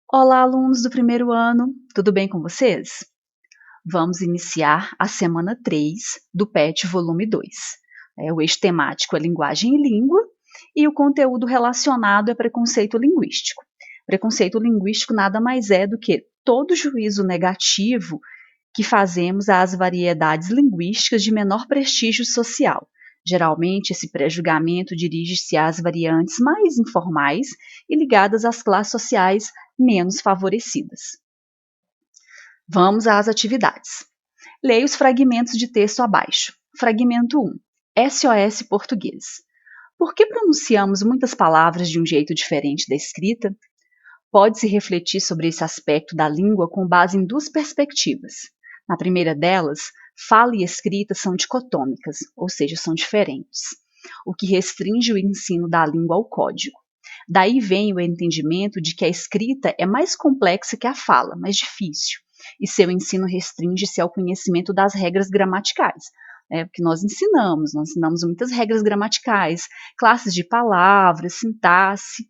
Olá, alunos do primeiro ano, tudo bem com vocês? Vamos iniciar a semana 3 do PET volume 2. O eixo temático é linguagem e língua e o conteúdo relacionado é preconceito linguístico. Preconceito linguístico nada mais é do que todo juízo negativo que fazemos às variedades linguísticas de menor prestígio social. Geralmente, esse pré-julgamento dirige-se às variantes mais informais e ligadas às classes sociais menos favorecidas. Vamos às atividades. Leia os fragmentos de texto abaixo. Fragmento 1. SOS Português. Por que pronunciamos muitas palavras de um jeito diferente da escrita? Pode-se refletir sobre esse aspecto da língua com base em duas perspectivas. Na primeira delas, fala e escrita são dicotômicas, ou seja, são diferentes, o que restringe o ensino da língua ao código. Daí vem o entendimento de que a escrita é mais complexa que a fala, mais difícil, e seu ensino restringe-se ao conhecimento das regras gramaticais. Porque nós ensinamos muitas regras gramaticais, classes de palavras, sintaxe,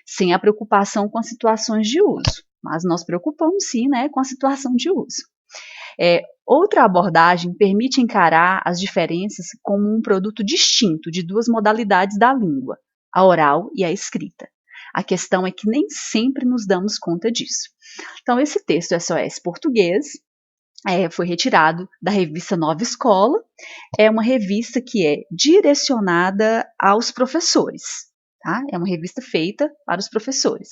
sem a preocupação com as situações de uso, mas nós preocupamos sim, com a situação de uso. Outra abordagem permite encarar as diferenças como um produto distinto de duas modalidades da língua, a oral e a escrita. A questão é que nem sempre nos damos conta disso. Então, esse texto SOS Português foi retirado da revista Nova Escola. É uma revista que é direcionada aos professores. Tá? É uma revista feita para os professores.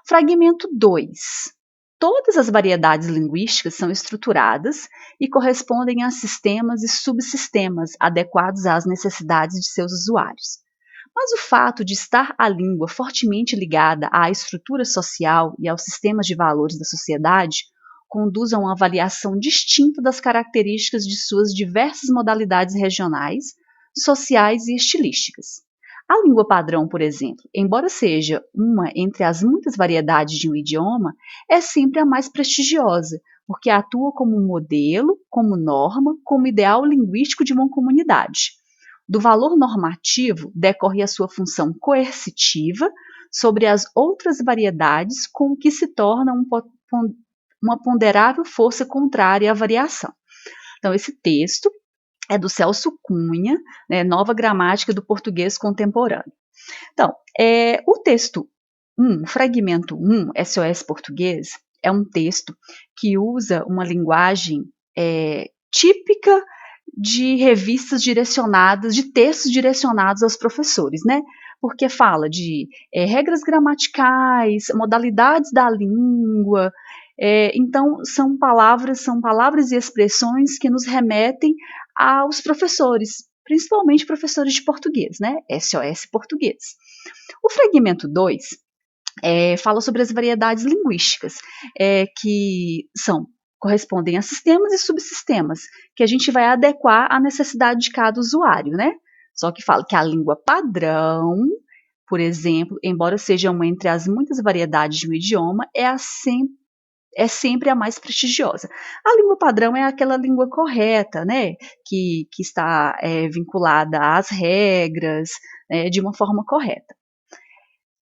Fragmento 2. Todas as variedades linguísticas são estruturadas e correspondem a sistemas e subsistemas adequados às necessidades de seus usuários. Mas o fato de estar a língua fortemente ligada à estrutura social e aos sistemas de valores da sociedade conduz a uma avaliação distinta das características de suas diversas modalidades regionais, sociais e estilísticas. A língua padrão, por exemplo, embora seja uma entre as muitas variedades de um idioma, é sempre a mais prestigiosa, porque atua como modelo, como norma, como ideal linguístico de uma comunidade. Do valor normativo decorre a sua função coercitiva sobre as outras variedades, com o que se torna uma ponderável força contrária à variação. Então, esse texto é do Celso Cunha, Nova Gramática do Português Contemporâneo. Então, o texto 1, fragmento 1, SOS Português, é um texto que usa uma linguagem típica de revistas direcionadas, de textos direcionados aos professores, porque fala de regras gramaticais, modalidades da língua. Então, são palavras e expressões que nos remetem aos professores, principalmente professores de português, SOS Português. O fragmento 2 fala sobre as variedades linguísticas, que correspondem a sistemas e subsistemas, que a gente vai adequar à necessidade de cada usuário, Só que fala que a língua padrão, por exemplo, embora seja uma entre as muitas variedades de um idioma, é sempre a mais prestigiosa. A língua padrão é aquela língua correta, que está vinculada às regras, de uma forma correta.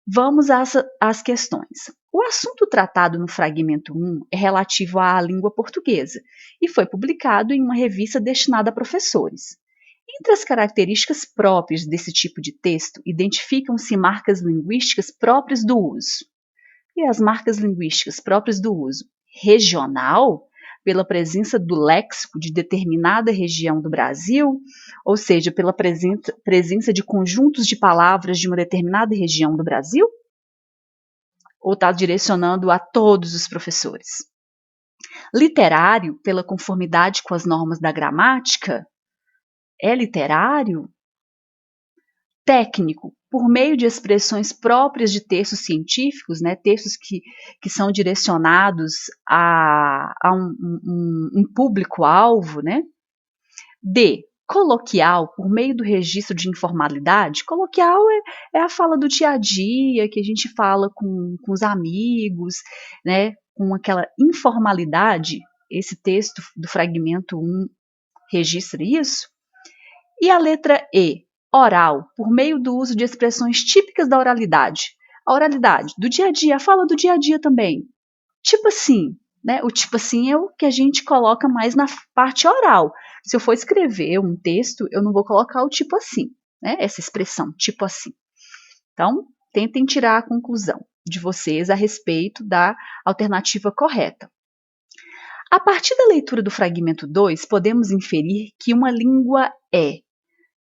Vamos às questões. O assunto tratado no fragmento 1 é relativo à língua portuguesa e foi publicado em uma revista destinada a professores. Entre as características próprias desse tipo de texto, identificam-se marcas linguísticas próprias do uso. E as marcas linguísticas próprias do uso regional, pela presença do léxico de determinada região do Brasil, ou seja, pela presença de conjuntos de palavras de uma determinada região do Brasil? Ou está direcionando a todos os professores? Literário, pela conformidade com as normas da gramática? É literário? Técnico, por meio de expressões próprias de textos científicos, textos que são direcionados a um público-alvo, D, coloquial, por meio do registro de informalidade. Coloquial é a fala do dia a dia, que a gente fala com os amigos, com aquela informalidade. Esse texto do fragmento 1 registra isso. E a letra E, oral, por meio do uso de expressões típicas da oralidade. A oralidade, do dia a dia, a fala do dia a dia também. Tipo assim, né? O tipo assim é o que a gente coloca mais na parte oral. Se eu for escrever um texto, eu não vou colocar o tipo assim, né? Essa expressão, tipo assim. Então, tentem tirar a conclusão de vocês a respeito da alternativa correta. A partir da leitura do fragmento 2, podemos inferir que uma língua é.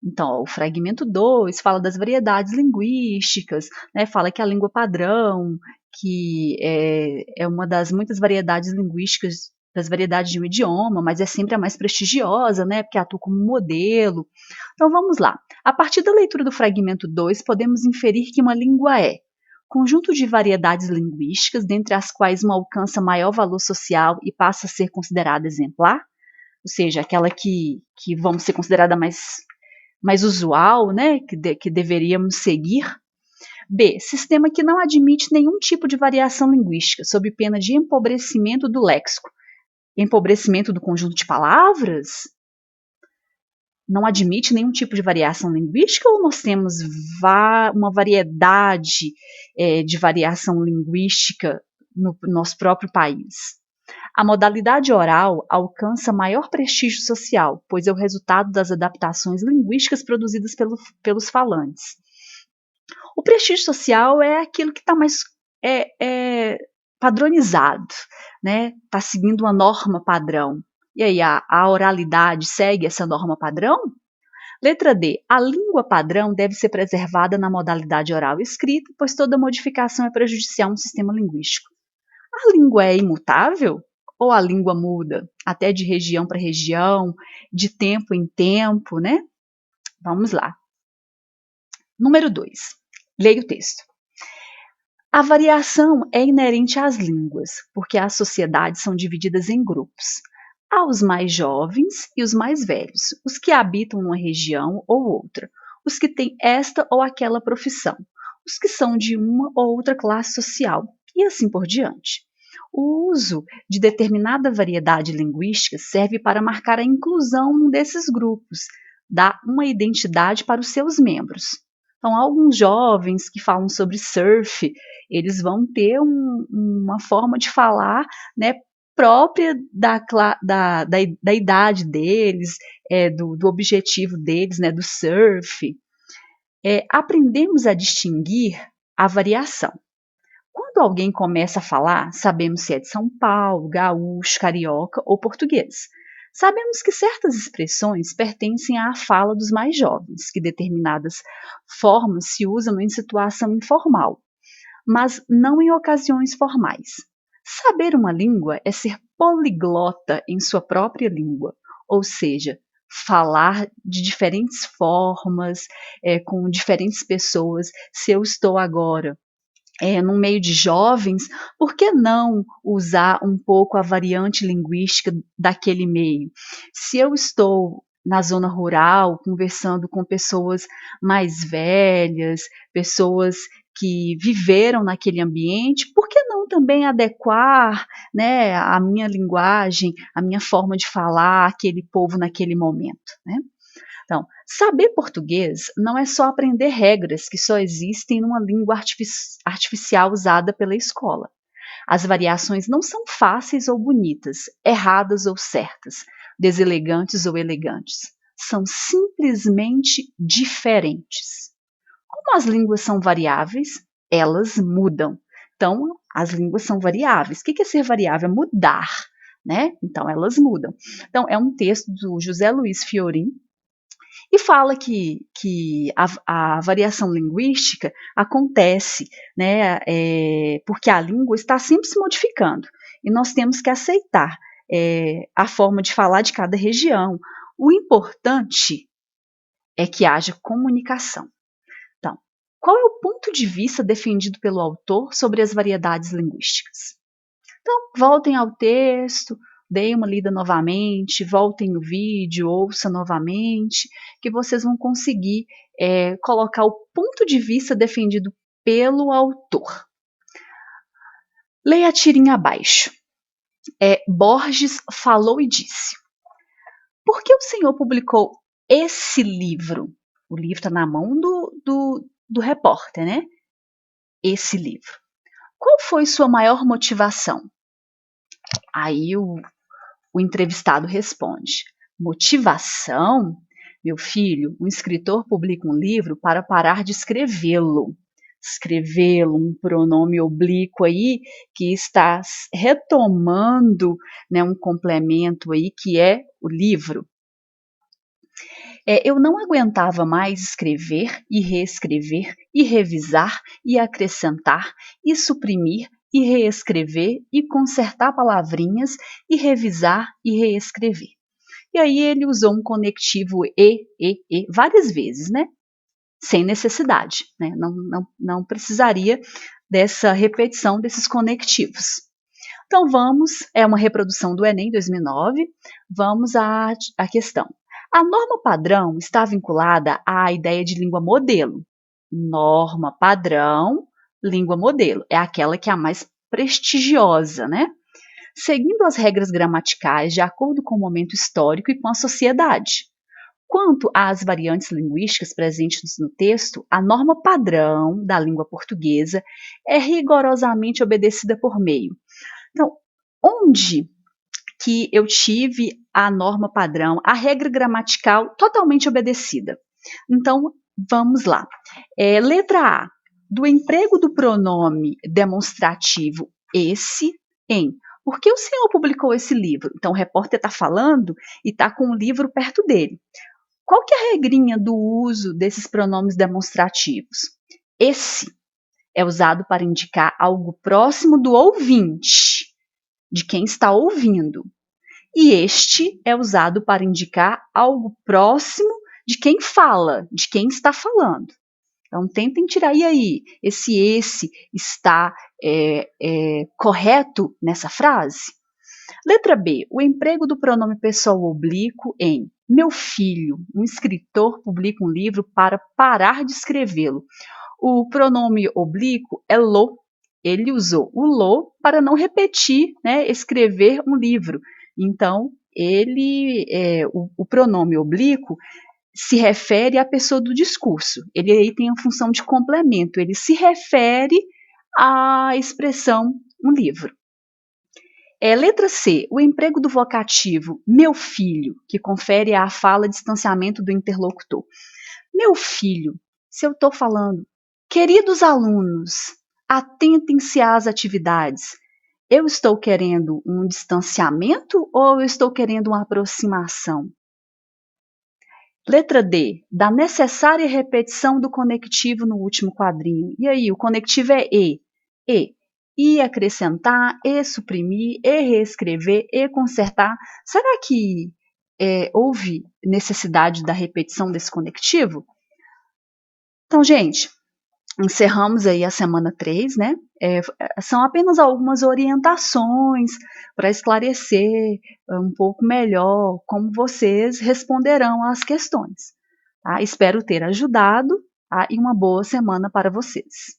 Então, ó, o fragmento 2 fala das variedades linguísticas, né, fala que a língua padrão, que é uma das muitas variedades linguísticas, das variedades de um idioma, mas é sempre a mais prestigiosa, né, porque atua como modelo. Então, vamos lá. A partir da leitura do fragmento 2, podemos inferir que uma língua é conjunto de variedades linguísticas, dentre as quais uma alcança maior valor social e passa a ser considerada exemplar, ou seja, aquela que vamos ser considerada mais usual, né, que deveríamos seguir. B. Sistema que não admite nenhum tipo de variação linguística, sob pena de empobrecimento do léxico. Empobrecimento do conjunto de palavras? Não admite nenhum tipo de variação linguística ou nós temos uma variedade de variação linguística no nosso próprio país? A modalidade oral alcança maior prestígio social, pois é o resultado das adaptações linguísticas produzidas pelos falantes. O prestígio social é aquilo que está mais padronizado, né? Está seguindo uma norma padrão. E aí, a oralidade segue essa norma padrão? Letra D. A língua padrão deve ser preservada na modalidade oral escrita, pois toda modificação é prejudicial a um sistema linguístico. A língua é imutável? Ou a língua muda? Até de região para região, de tempo em tempo, né? Vamos lá. Número 2. Leia o texto. A variação é inerente às línguas, porque as sociedades são divididas em grupos. Há os mais jovens e os mais velhos, os que habitam uma região ou outra, os que têm esta ou aquela profissão, os que são de uma ou outra classe social, e assim por diante. O uso de determinada variedade linguística serve para marcar a inclusão desses grupos, dá uma identidade para os seus membros. Então, alguns jovens que falam sobre surf, eles vão ter uma forma de falar, né, própria da idade deles, do objetivo deles, né, do surf. Aprendemos a distinguir a variação. Quando alguém começa a falar, sabemos se é de São Paulo, gaúcho, carioca ou português. Sabemos que certas expressões pertencem à fala dos mais jovens, que determinadas formas se usam em situação informal, mas não em ocasiões formais. Saber uma língua é ser poliglota em sua própria língua, ou seja, falar de diferentes formas, com diferentes pessoas. Se eu estou agora no meio de jovens, por que não usar um pouco a variante linguística daquele meio? Se eu estou na zona rural, conversando com pessoas mais velhas, pessoas que viveram naquele ambiente, por que não também adequar, né, a minha linguagem, a minha forma de falar àquele povo naquele momento, né? Então, saber português não é só aprender regras que só existem numa língua artificial usada pela escola. As variações não são fáceis ou bonitas, erradas ou certas, deselegantes ou elegantes. São simplesmente diferentes. Como as línguas são variáveis, elas mudam. Então, as línguas são variáveis. O que é ser variável? É mudar, né? Então, elas mudam. Então, é um texto do José Luiz Fiorin, e fala que a variação linguística acontece, né, porque a língua está sempre se modificando e nós temos que aceitar a forma de falar de cada região. O importante é que haja comunicação. Então, qual é o ponto de vista defendido pelo autor sobre as variedades linguísticas? Então, voltem ao texto, deem uma lida novamente, voltem no vídeo, ouça novamente, que vocês vão conseguir colocar o ponto de vista defendido pelo autor. Leia a tirinha abaixo. Borges falou e disse. Por que o senhor publicou esse livro? O livro está na mão do repórter, né? esse livro? Qual foi sua maior motivação? Aí o entrevistado responde: motivação? Meu filho, um escritor publica um livro para parar de escrevê-lo. Escrevê-lo, um pronome oblíquo aí que está retomando, né, um complemento aí que é o livro. Eu não aguentava mais escrever e reescrever e revisar e acrescentar e suprimir e reescrever e consertar palavrinhas e revisar e reescrever. E aí ele usou um conectivo e várias vezes, né? Sem necessidade, né? Não precisaria dessa repetição desses conectivos. Então vamos, é uma reprodução do Enem 2009, vamos à questão. A norma padrão está vinculada à ideia de língua modelo. Norma padrão, língua modelo, é aquela que é a mais prestigiosa, né? Seguindo as regras gramaticais de acordo com o momento histórico e com a sociedade. Quanto às variantes linguísticas presentes no texto, a norma padrão da língua portuguesa é rigorosamente obedecida por meio. Então, onde que eu tive a norma padrão, a regra gramatical totalmente obedecida? Então, vamos lá. Letra A. Do emprego do pronome demonstrativo esse em. Por que o senhor publicou esse livro? Então, o repórter está falando e está com o livro perto dele. Qual que é a regrinha do uso desses pronomes demonstrativos? Esse é usado para indicar algo próximo do ouvinte, de quem está ouvindo. E este é usado para indicar algo próximo de quem fala, de quem está falando. Então, tentem tirar aí. Esse está correto nessa frase? Letra B. O emprego do pronome pessoal oblíquo em meu filho, um escritor publica um livro para parar de escrevê-lo. O pronome oblíquo é lo. Ele usou o lo para não repetir, né, escrever um livro. Então, o pronome oblíquo se refere à pessoa do discurso. Ele aí tem a função de complemento. Ele se refere à expressão um livro. Letra C. O emprego do vocativo meu filho, que confere à fala distanciamento do interlocutor. Meu filho, se eu estou falando, queridos alunos, atentem-se às atividades. Eu estou querendo um distanciamento ou eu estou querendo uma aproximação? Letra D. Da necessária repetição do conectivo no último quadrinho. E aí, o conectivo é E. E. E acrescentar, e suprimir, e reescrever, e consertar. Será que houve necessidade da repetição desse conectivo? Então, gente, encerramos aí a semana 3, né? São apenas algumas orientações para esclarecer um pouco melhor como vocês responderão às questões. Tá? Espero ter ajudado, tá? E uma boa semana para vocês.